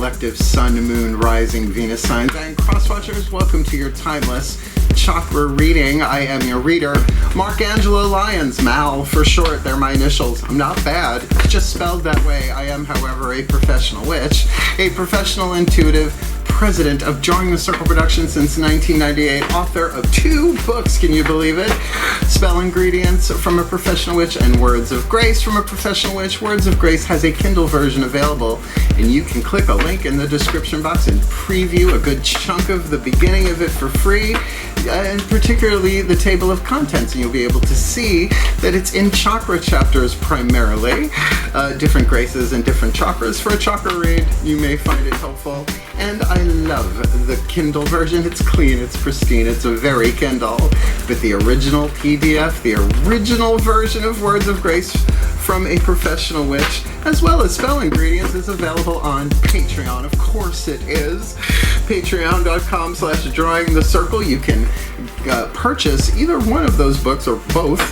collective Sun, Moon, Rising, Venus signs, and crosswatchers, welcome to your Timeless Chakra Reading. I am your reader, Mark Angelo Lyons, Mal for short. They're my initials. I'm not bad, it's just spelled that way. I am, however, a professional witch, a professional intuitive, president of Drawing the Circle Productions since 1998, author of 2 books, can you believe it? Spell Ingredients from a Professional Witch and Words of Grace from a Professional Witch. Words of Grace has a Kindle version available, and you can click a link in the description box and preview a good chunk of the beginning of it for free, and particularly the table of contents, and you'll be able to see that it's in chakra chapters primarily, different graces and different chakras. For a chakra read, you may find it helpful. And I love the Kindle version. It's clean, it's pristine, it's a very Kindle. But the original PDF, the original version of Words of Grace from a Professional Witch, as well as Spell Ingredients, is available on Patreon. Of course it is. Patreon.com/drawingthecircle. You can purchase either one of those books or both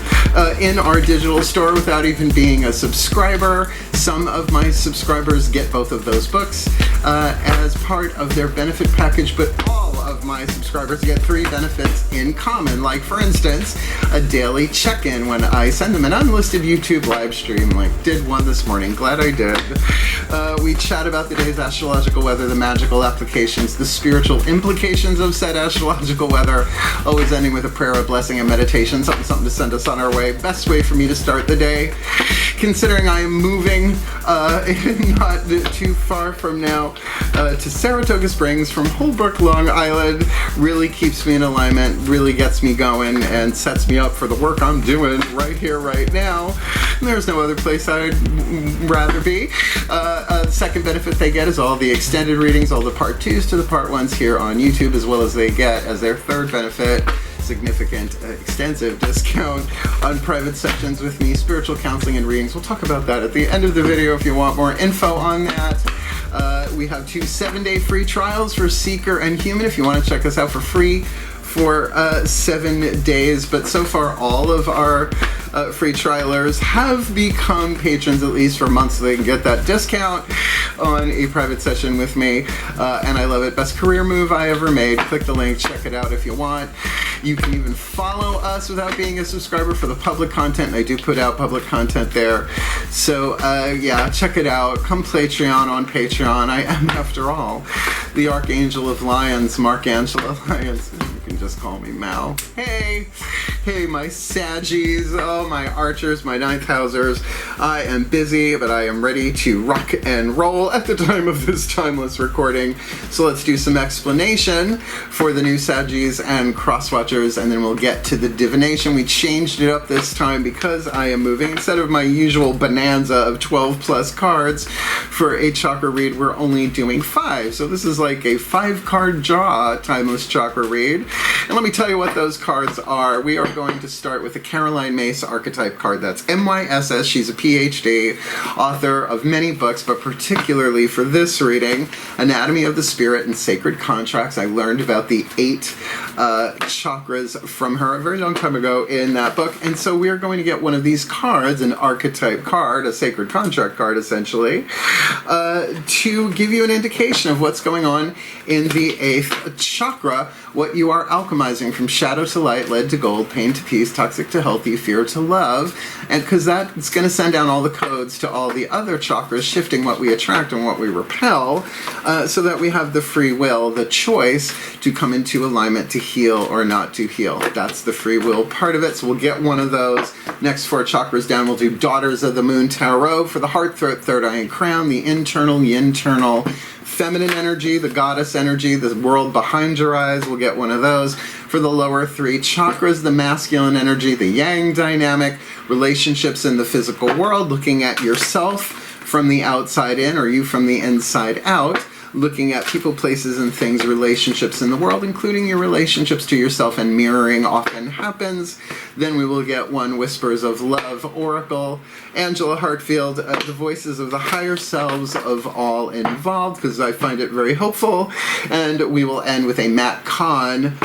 in our digital store without even being a subscriber. Some of my subscribers get both of those books as part of their benefit package, but all of my subscribers get 3 benefits in common, like for instance a daily check-in when I send them an unlisted YouTube live stream, like did one this morning. Glad I did. We chat about the day's astrological weather, the magical applications, the spiritual implications of said astrological weather, always ending with a prayer, a blessing, and meditation, something to send us on our way. Best way for me to start the day, considering I am moving not too far from now to Saratoga Springs from Holbrook, Long Island. Really keeps me in alignment, really gets me going, and sets me up for the work I'm doing right here, right now. And there's no other place I'd rather be. The second benefit they get is all the extended readings, all the part 2s to the part 1s here on YouTube, as well as they get as their third benefit significant, extensive discount on private sessions with me, spiritual counseling and readings. We'll talk about that at the end of the video if you want more info on that. We have 2 7-day free trials for Seeker and Human if you want to check us out for free for 7 days. But so far all of our free trialers have become patrons, at least for months, so they can get that discount on a private session with me, and I love it. Best career move I ever made. Click the link, check it out if you want. You can even follow us without being a subscriber for the public content, and I do put out public content there. So yeah, check it out. Come Patreon on Patreon. I am, after all, the Archangel of Lyons, Mark Angelo Lyons. You can just call me Mal. Hey, my Saggies, oh, my Archers, my 9th Housers. I am busy, but I am ready to rock and roll at the time of this timeless recording. So let's do some explanation for the new Saggies and Crosswatchers, and then we'll get to the divination. We changed it up this time because I am moving. Instead of my usual bonanza of 12 plus cards for a chakra read, we're only doing 5. So this is like a 5-card draw Timeless Chakra Read. And let me tell you what those cards are. We are going to start with the Caroline Myss archetype card. That's MYSS. She's a PhD, author of many books, but particularly for this reading, Anatomy of the Spirit and Sacred Contracts. I learned about the 8 chakras from her a very long time ago in that book. And so we are going to get one of these cards, an archetype card, a sacred contract card essentially, to give you an indication of what's going on in the 8th chakra, what you are alchemizing from shadow to light, lead to gold, pain to peace, toxic to healthy, fear to love, and because that's going to send down all the codes to all the other chakras, shifting what we attract and what we repel, so that we have the free will, the choice to come into alignment to heal or not to heal. That's the free will part of it, so we'll get one of those. Next 4 chakras down, we'll do Daughters of the Moon Tarot for the heart, throat, third eye, and crown, the internal, feminine energy, the goddess energy, the world behind your eyes. We'll get one of those. For the lower 3 chakras, the masculine energy, the yang dynamic, relationships in the physical world, looking at yourself from the outside in or you from the inside out, looking at people, places, and things, relationships in the world, including your relationships to yourself, and mirroring often happens. Then we will get 1 Whispers of Love Oracle, Angela Hartfield, the voices of the higher selves of all involved, because I find it very hopeful. And we will end with a Matt Kahn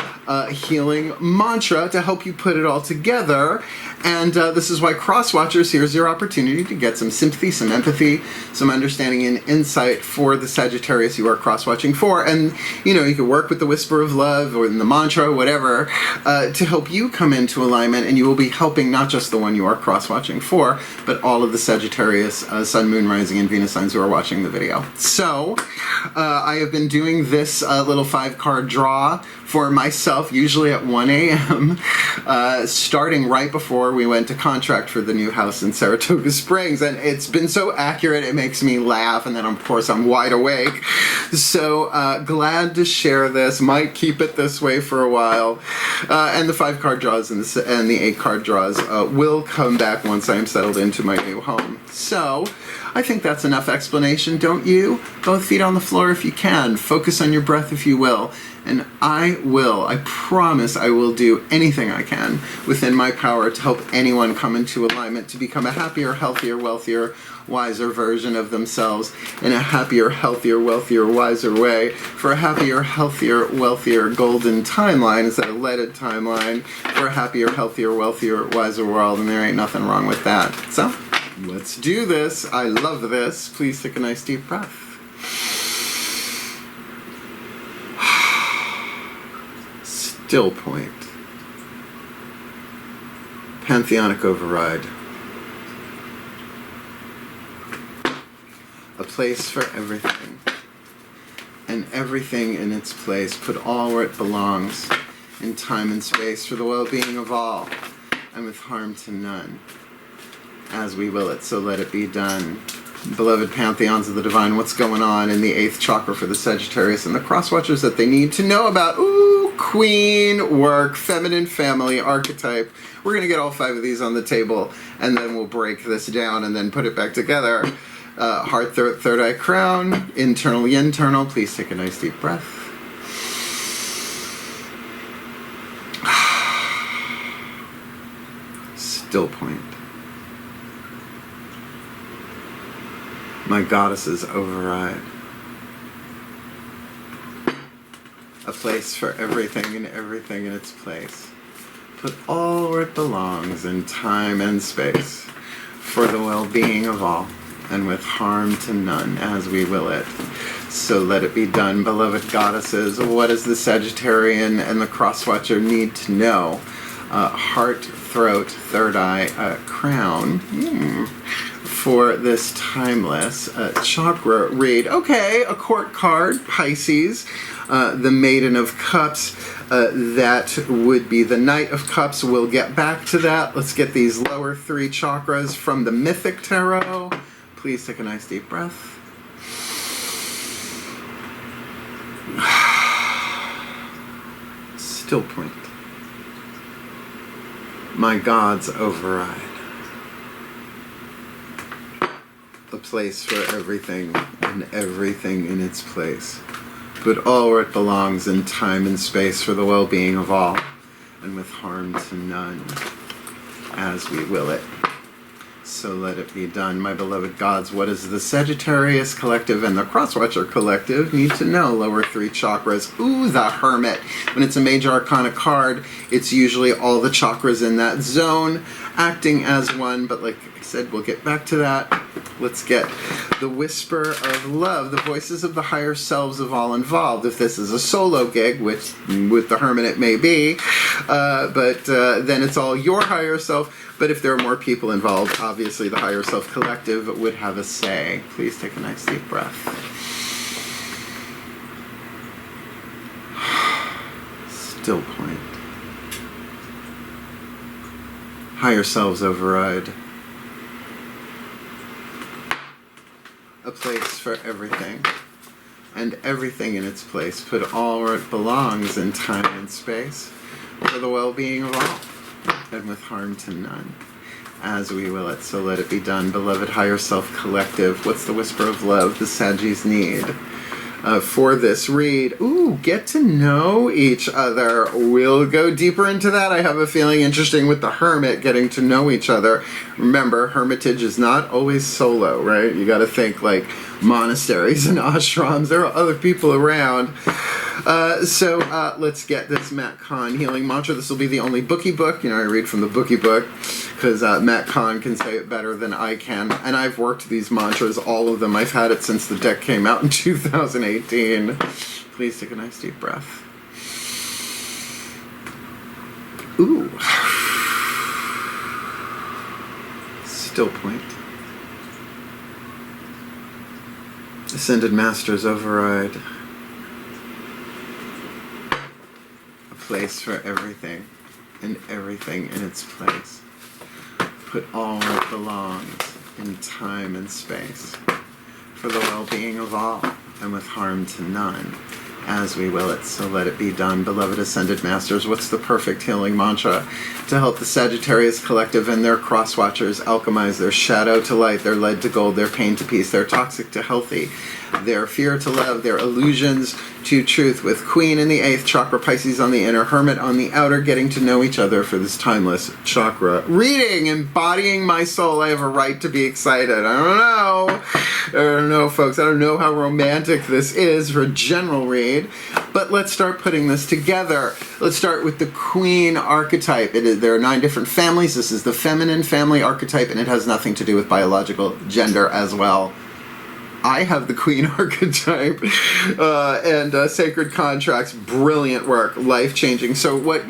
healing mantra to help you put it all together. And this is why cross-watchers, here's your opportunity to get some sympathy, some empathy, some understanding and insight for the Sagittarius you are cross-watching for. And, you know, you can work with the whisper of love or in the mantra, whatever, to help you come into alignment, and you will be helping not just the one you are cross-watching for, but all of the Sagittarius Sun, Moon, Rising, and Venus signs who are watching the video. So, I have been doing this little 5-card draw for myself, usually at 1 a.m., starting right before we went to contract for the new house in Saratoga Springs, and it's been so accurate it makes me laugh, and then of course I'm wide awake. So glad to share this, might keep it this way for a while, and the 5-card draws and the 8-card draws will come back once I am settled into my new home. So I think that's enough explanation, don't you? Both feet on the floor if you can, focus on your breath if you will. And I promise I will do anything I can within my power to help anyone come into alignment to become a happier, healthier, wealthier, wiser version of themselves in a happier, healthier, wealthier, wiser way for a happier, healthier, wealthier golden timeline instead of leaded timeline for a happier, healthier, wealthier, wiser world, and there ain't nothing wrong with that. So, let's do this. I love this. Please take a nice deep breath. Still point. Pantheonic override. A place for everything. And everything in its place. Put all where it belongs. In time and space for the well-being of all. And with harm to none. As we will it, so let it be done. Beloved Pantheons of the Divine, what's going on in the 8th chakra for the Sagittarius and the cross-watchers that they need to know about? Ooh, Queen, work, feminine, family, archetype. We're going to get all 5 of these on the table, and then we'll break this down and then put it back together. Heart, third eye, crown, internal, internal. Please take a nice deep breath. Still point. My goddesses override. A place for everything and everything in its place. Put all where it belongs in time and space for the well-being of all and with harm to none as we will it. So let it be done, beloved goddesses. What does the Sagittarian and the cross-watcher need to know? Heart, throat, third eye, crown. For this timeless chakra read. Okay, a court card, Pisces, the Maiden of Cups, that would be the Knight of Cups. We'll get back to that. Let's get these lower 3 chakras from the Mythic Tarot. Please take a nice deep breath. Still point. My gods override. A place for everything and everything in its place. Put all where it belongs in time and space for the well-being of all and with harm to none as we will it. So let it be done, my beloved gods. What does the Sagittarius Collective and the Crosswatcher Collective need to know? Lower 3 chakras. Ooh, the Hermit. When it's a major arcana card, it's usually all the chakras in that zone acting as one, but like I said, we'll get back to that. Let's get the whisper of love, the voices of the higher selves of all involved. If this is a solo gig, which with the Hermit it may be, but then it's all your higher self. But if there are more people involved, obviously the higher self collective would have a say. Please take a nice deep breath. Still point. Higher selves override. A place for everything, and everything in its place. Put all where it belongs in time and space for the well-being of all, and with harm to none, as we will it. So let it be done, beloved higher self collective. What's the whisper of love the Saggies need for this read? Ooh, get to know each other. We'll go deeper into that. I have a feeling interesting with the Hermit, getting to know each other. Remember, hermitage is not always solo, right? You got to think like monasteries and ashrams. There are other people around. Let's get this Matt Kahn healing mantra. This will be the only bookie book. I read from the bookie book because Matt Kahn can say it better than I can. And I've worked these mantras, all of them. I've had it since the deck came out in 2018. Please take a nice deep breath. Ooh. Still point. Ascended Masters override. A place for everything, and everything in its place. Put all that belongs in time and space, for the well-being of all, and with harm to none, as we will it, so let it be done. Beloved Ascended Masters, what's the perfect healing mantra to help the Sagittarius Collective and their cross-watchers alchemize their shadow to light, their lead to gold, their pain to peace, their toxic to healthy, their fear to love, their illusions to truth, with Queen in the 8th chakra, Pisces on the inner, Hermit on the outer, getting to know each other for this timeless chakra reading, embodying my soul. I have a right to be excited. I don't know, folks. I don't know how romantic this is for a general read, but let's start putting this together. Let's start with the Queen archetype. There are 9 different families. This is the feminine family archetype, and it has nothing to do with biological gender as well. I have the Queen archetype, and Sacred Contracts, brilliant work, life-changing. So what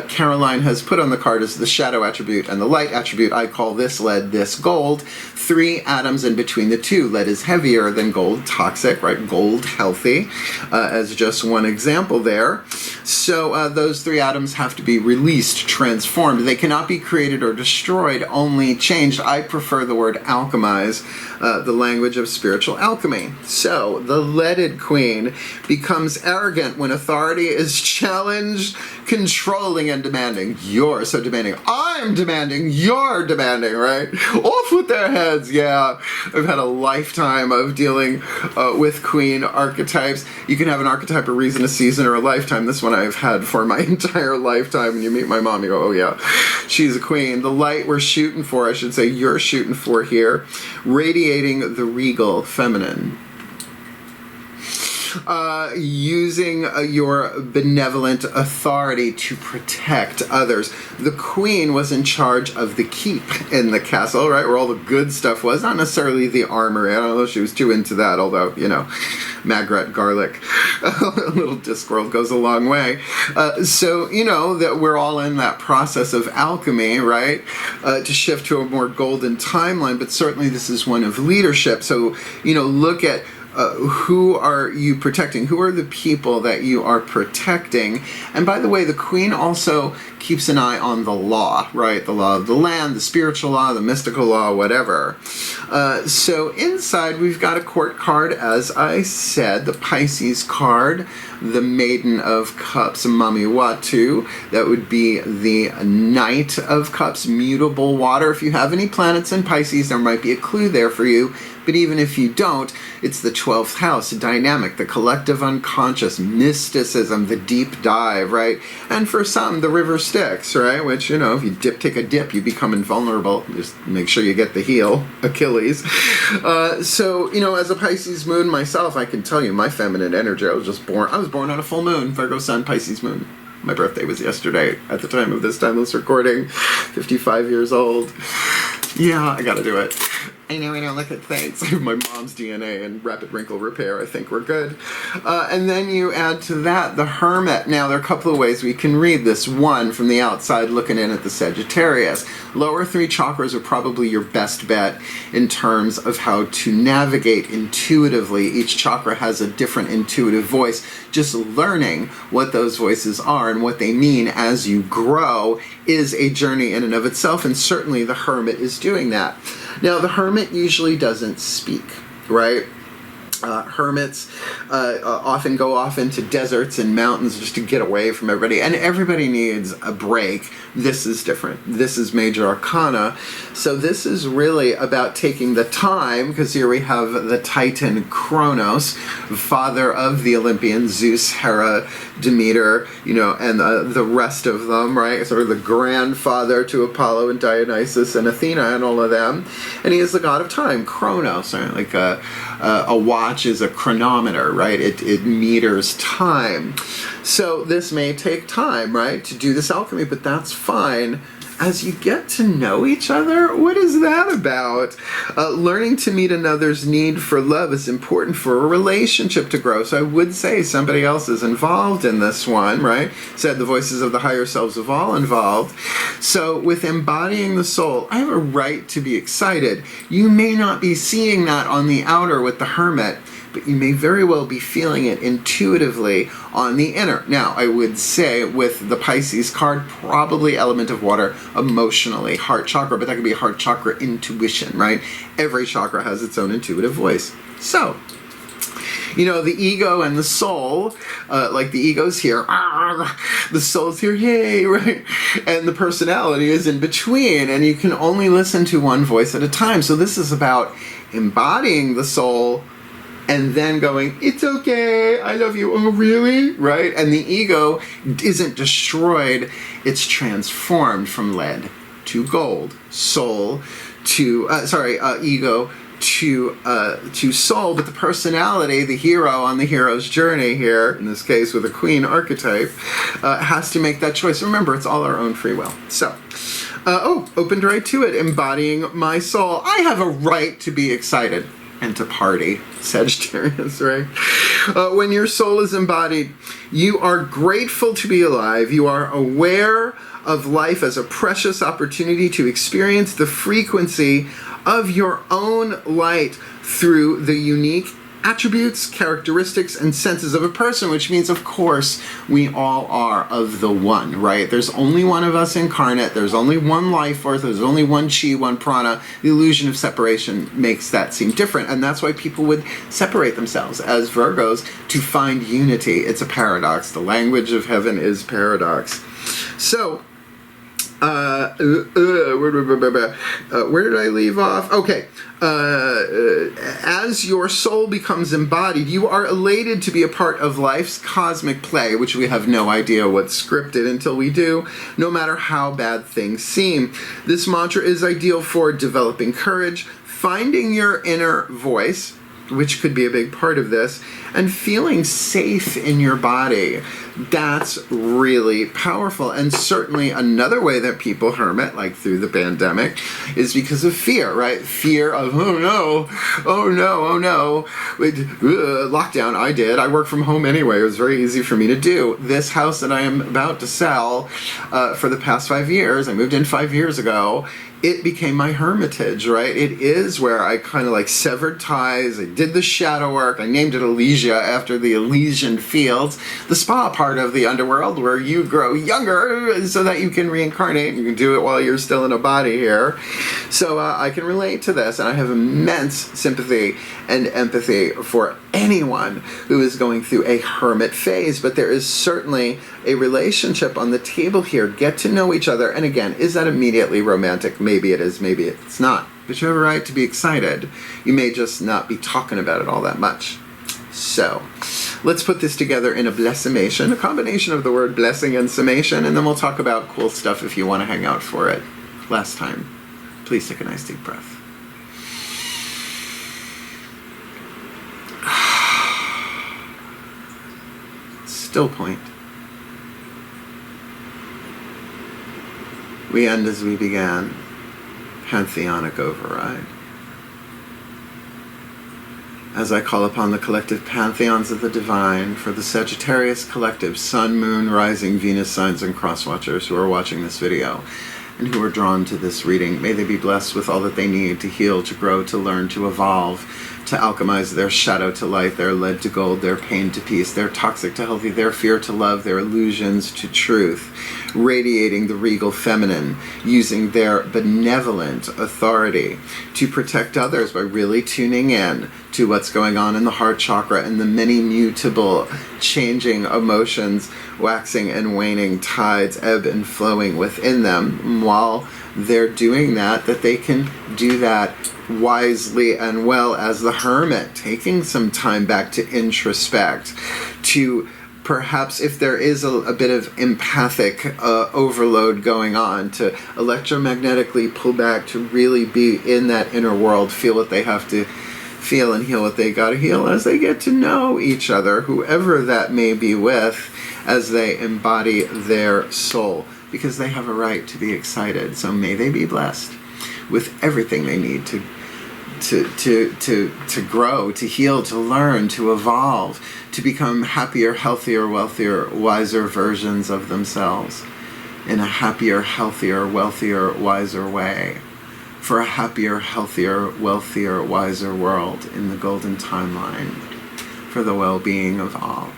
Caroline has put on the card is the shadow attribute and the light attribute. I call this lead, this gold. 3 atoms in between the two. Lead is heavier than gold, toxic, right? Gold, healthy, as just one example there. So those 3 atoms have to be released, transformed. They cannot be created or destroyed, only changed. I prefer the word alchemize, the language of spiritual alchemy. So the leaded Queen becomes arrogant when authority is challenged, controlling and demanding. You're so demanding. I'm demanding. You're demanding, right? Off with their heads. Yeah, I've had a lifetime of dealing with Queen archetypes. You can have an archetype, a reason, a season, or a lifetime. This one I've had for my entire lifetime. When you meet my mom, you go, oh yeah, she's a queen. The light we're shooting for, I should say, you're shooting for here, radiating the regal feminine. Using your benevolent authority to protect others. The Queen was in charge of the keep in the castle, right, where all the good stuff was, not necessarily the armory. I don't know if she was too into that, although, Magret garlic, a little Discworld goes a long way. So, that we're all in that process of alchemy, right, to shift to a more golden timeline, but certainly this is one of leadership. So, look at who are you protecting? Who are the people that you are protecting? And by the way, the Queen also keeps an eye on the law, right? The law of the land, the spiritual law, the mystical law, whatever. So inside we've got a court card, as I said, the Pisces card, the Maiden of Cups, Mamiwatu. That would be the Knight of Cups, mutable water. If you have any planets in Pisces, there might be a clue there for you. But even if you don't, it's the 12th house, dynamic, the collective unconscious, mysticism, the deep dive, right? And for some, the river Styx, right? Which, if you take a dip, you become invulnerable. Just make sure you get the heel, Achilles. So, as a Pisces moon myself, I can tell you my feminine energy. I was born on a full moon, Virgo Sun, Pisces moon. My birthday was yesterday at the time of this timeless recording. 55 years old. Yeah, I gotta do it. I know I don't look at things. I have my mom's DNA and rapid wrinkle repair. I think we're good. And then you add to that the Hermit. Now, there are a couple of ways we can read this. One, from the outside, looking in at the Sagittarius. Lower 3 chakras are probably your best bet in terms of how to navigate intuitively. Each chakra has a different intuitive voice. Just learning what those voices are and what they mean as you grow is a journey in and of itself, and certainly the Hermit is doing that. Now, the Hermit usually doesn't speak, right? Hermits often go off into deserts and mountains just to get away from everybody, and everybody needs a break. This is different. This is major arcana. So this is really about taking the time, because here we have the Titan Kronos, father of the Olympians, Zeus, Hera, Demeter, and the rest of them, right? Sort of the grandfather to Apollo and Dionysus and Athena and all of them. And he is the god of time, Kronos, right? Like a watch is a chronometer, right? It meters time. So this may take time, right, to do this alchemy, but that's fine. As you get to know each other, what is that about? Learning to meet another's need for love is important for a relationship to grow. So I would say somebody else is involved in this one, right? Said the voices of the higher selves of all involved. So with embodying the soul, I have a right to be excited. You may not be seeing that on the outer with the hermit, but you may very well be feeling it intuitively on the inner. Now, I would say with the Pisces card, probably element of water, emotionally, heart chakra, but that could be heart chakra intuition, right? Every chakra has its own intuitive voice. So, you know, the ego and the soul, like the ego's here, the soul's here, yay, right? And the personality is in between, and you can only listen to one voice at a time. So this is about embodying the soul and then going, it's okay, I love you, oh really, right? And the ego isn't destroyed, it's transformed from lead to gold, soul to, ego to soul, but the personality, the hero on the hero's journey here, in this case with a queen archetype, has to make that choice. Remember, it's all our own free will. So, opened right to it, embodying my soul. I have a right to be excited and to party, Sagittarius, right? When your soul is embodied, you are grateful to be alive. You are aware of life as a precious opportunity to experience the frequency of your own light through the unique attributes, characteristics, and senses of a person, which means, of course, we all are of the one, right? There's only one of us incarnate. There's only one life force. There's only one chi, one prana. The illusion of separation makes that seem different, and that's why people would separate themselves as Virgos to find unity. It's a paradox. The language of heaven is paradox. So, where did I leave off? Okay. As your soul becomes embodied, you are elated to be a part of life's cosmic play, which we have no idea what's scripted until we do, no matter how bad things seem. This mantra is ideal for developing courage, finding your inner voice, which could be a big part of this, and feeling safe in your body. That's really powerful. And certainly another way that people hermit, like through the pandemic, is because of fear, right? Fear of, oh no, lockdown. I work from home anyway. It was very easy for me to do. This house that I am about to sell for the past 5 years, I moved in 5 years ago, it became my hermitage, right? It is where I kind of like severed ties. I did the shadow work. I named it Elysia after the Elysian fields, the spa part of the underworld where you grow younger so that you can reincarnate. You can do it while you're still in a body here. So I can relate to this, and I have immense sympathy and empathy for anyone who is going through a hermit phase, but there is certainly a relationship on the table here. Get to know each other. And again, is that immediately romantic? Maybe it is, maybe it's not. But you have a right to be excited. You may just not be talking about it all that much. So, let's put this together in a blessimation, a combination of the word blessing and summation, and then we'll talk about cool stuff if you want to hang out for it. Last time, please take a nice deep breath. Still point. We end as we began. Pantheonic override. As I call upon the collective pantheons of the divine for the Sagittarius collective, Sun, Moon, Rising, Venus signs, and cross-watchers who are watching this video and who are drawn to this reading, may they be blessed with all that they need to heal, to grow, to learn, to evolve, to alchemize their shadow to light, their lead to gold, their pain to peace, their toxic to healthy, their fear to love, their illusions to truth, radiating the regal feminine, using their benevolent authority to protect others by really tuning in to what's going on in the heart chakra and the many mutable, changing emotions, waxing and waning tides, ebb and flowing within them. While they're doing that, that they can do that wisely and well as the hermit, taking some time back to introspect, to perhaps if there is a bit of empathic overload going on, to electromagnetically pull back, to really be in that inner world, feel what they have to feel and heal what they gotta heal as they get to know each other, whoever that may be with, as they embody their soul, because they have a right to be excited. So may they be blessed with everything they need to grow, to heal, to learn, to evolve, to become happier, healthier, wealthier, wiser versions of themselves in a happier, healthier, wealthier, wiser way, for a happier, healthier, wealthier, wiser world in the golden timeline, for the well-being of all,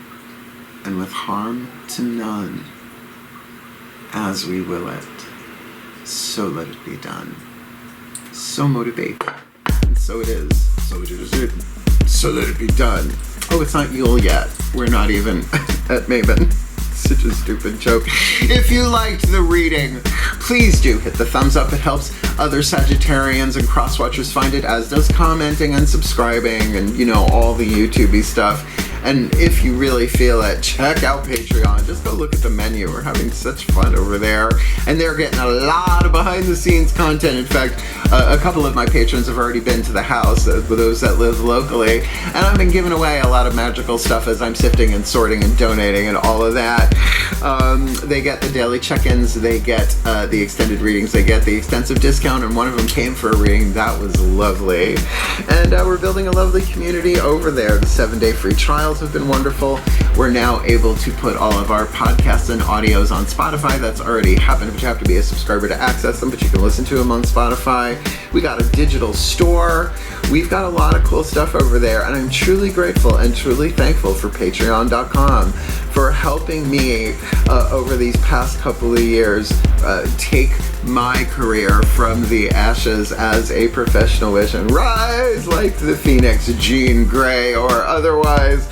and with harm to none, as we will it. So let it be done. So motivate. And so it is. So it is. So let it be done. Oh, it's not Yule yet. We're not even at Maven. Such a stupid joke. If you liked the reading, please do hit the thumbs up. It helps other Sagittarians and cross-watchers find it, as does commenting and subscribing and, you know, all the YouTube-y stuff. And if you really feel it, check out Patreon. Just go look at the menu. We're having such fun over there. And they're getting a lot of behind-the-scenes content. In fact, a couple of my patrons have already been to the house, those that live locally. And I've been giving away a lot of magical stuff as I'm sifting and sorting and donating and all of that. They get the daily check-ins. They get the extended readings. They get the extensive discount. And one of them came for a reading. That was lovely. And we're building a lovely community over there. The 7-day free trials have been wonderful. We're now able to put all of our podcasts and audios on Spotify. That's already happened, but you have to be a subscriber to access them, but you can listen to them on Spotify. We got a digital store. We've got a lot of cool stuff over there, and I'm truly grateful and truly thankful for Patreon.com for helping me over these past couple of years take my career from the ashes as a professional witch and rise like the Phoenix, Jean Grey, or otherwise.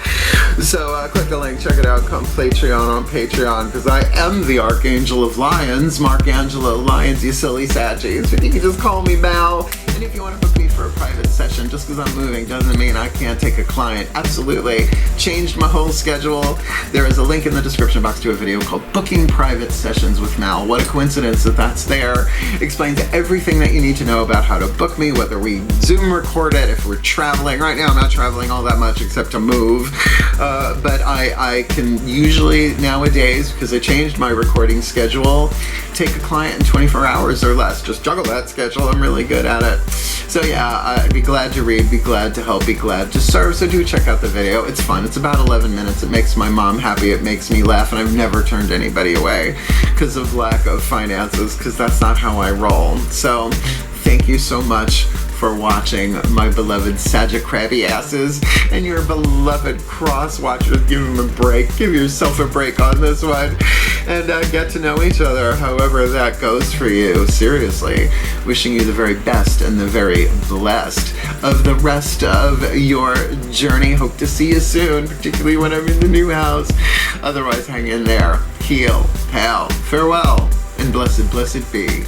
So click the link, check it out, come Patreon on Patreon, because I am the Archangel of Lyons, Mark Angelo Lyons, you silly Saggies. You can just call me Mal. And if you want to book me for a private session, just because I'm moving doesn't mean I can't take a client. Absolutely. Changed my whole schedule. There is a link in the description box to a video called Booking Private Sessions with Mal. What a coincidence that that's there. Explains everything that you need to know about how to book me, whether we Zoom record it, if we're traveling. Right now I'm not traveling all that much except to move. But I can usually nowadays, because I changed my recording schedule, take a client in 24 hours or less. Just juggle that schedule. I'm really good at it. So yeah, I'd be glad to read, be glad to help, be glad to serve. So do check out the video. It's fun. It's about 11 minutes. It makes my mom happy. It makes me laugh. And I've never turned anybody away because of lack of finances, because that's not how I roll. So thank you so much for watching, my beloved Sagitt crabby asses, and your beloved cross watchers. Give them a break. Give yourself a break on this one, and get to know each other, however that goes for you. Seriously, wishing you the very best and the very blessed of the rest of your journey. Hope to see you soon, particularly when I'm in the new house. Otherwise, hang in there. Heal, hail, farewell, and blessed, blessed be.